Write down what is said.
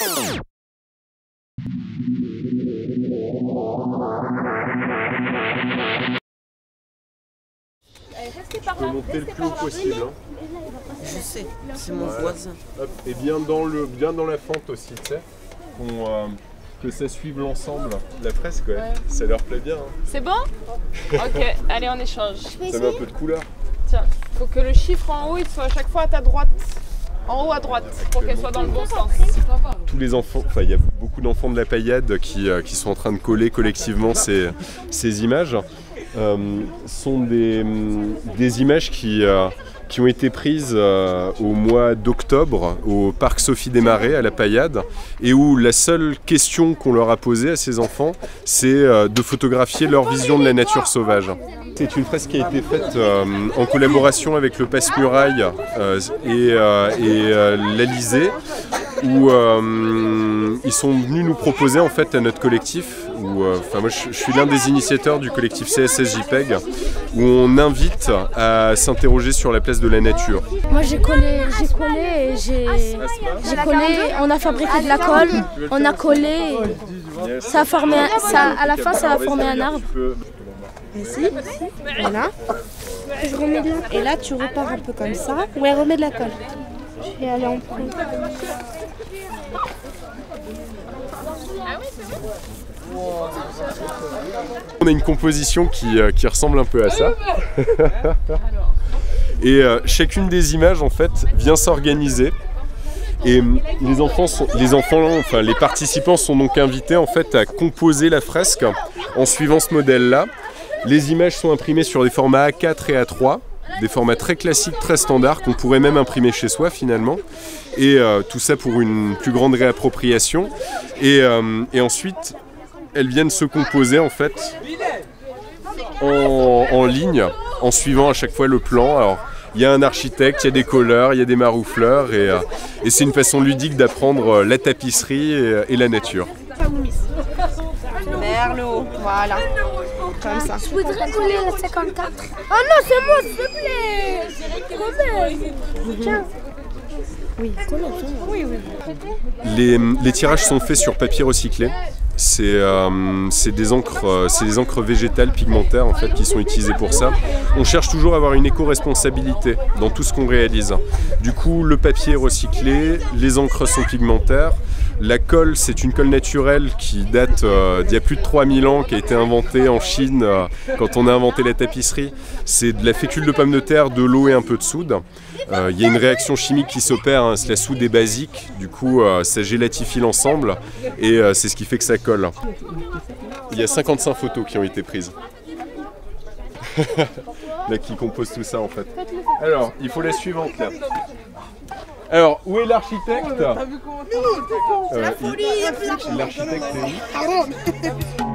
Je peux monter le plus haut possible. Hein. Je sais, c'est mon voisin. Hop. Et bien dans la fente aussi, tu sais. Que ça suive l'ensemble. La fresque, ouais. Ça leur plaît bien. Hein. C'est bon? Ok, allez, on échange. Ça met un peu de couleur. Tiens, faut que le chiffre en haut, il soit à chaque fois à ta droite. En haut à droite, pour qu'elle soit dans le bon sens. Tous les enfants, enfin il y a beaucoup d'enfants de la Paillade qui sont en train de coller collectivement ces images. Sont des images qui ont été prises au mois d'octobre au parc Sophie Desmarais à la Paillade, et où la seule question qu'on leur a posée à ces enfants, c'est de photographier leur vision de la nature sauvage. C'est une fresque qui a été faite en collaboration avec le Passe-Muraille et l'Alizé, où ils sont venus nous proposer en fait à notre collectif, moi je suis l'un des initiateurs du collectif CSS JPEG, où on invite à s'interroger sur la place de la nature. Moi j'ai collé et j'ai collé, on a fabriqué de la colle, on a collé, ça a formé à la fin ça a formé un arbre. Ici, voilà. Je remets de la... Et là, tu repars un peu comme ça. Ouais, remets de la colle. Et allez, on prend. On a une composition qui ressemble un peu à ça. Et chacune des images, en fait, vient s'organiser. Et les participants sont donc invités en fait à composer la fresque en suivant ce modèle-là. Les images sont imprimées sur des formats A4 et A3, des formats très classiques, très standards, qu'on pourrait même imprimer chez soi finalement. Et tout ça pour une plus grande réappropriation. Et ensuite, elles viennent se composer en fait en ligne, en suivant à chaque fois le plan. Alors, il y a un architecte, il y a des colleurs, il y a des maroufleurs, et c'est une façon ludique d'apprendre la tapisserie et la nature. Vers le haut, voilà. Comme ça. Je voudrais coller la 54. Oh non, c'est moi, s'il te plaît. Tiens. Oui, oui, oui. Les tirages sont faits sur papier recyclé. C'est des encres végétales pigmentaires en fait, qui sont utilisées pour ça. On cherche toujours à avoir une éco-responsabilité dans tout ce qu'on réalise. Du coup, le papier est recyclé, les encres sont pigmentaires. La colle, c'est une colle naturelle qui date d'il y a plus de 3000 ans, qui a été inventée en Chine quand on a inventé la tapisserie. C'est de la fécule de pomme de terre, de l'eau et un peu de soude. Il y a une réaction chimique qui s'opère, hein, la soude est basique, du coup ça gélatifie l'ensemble et c'est ce qui fait que ça colle. Il y a 55 photos qui ont été prises. Là, qui composent tout ça en fait. Alors, il faut la suivante là. Alors, où est l'architecte? C'est la folie, l'architecte est où?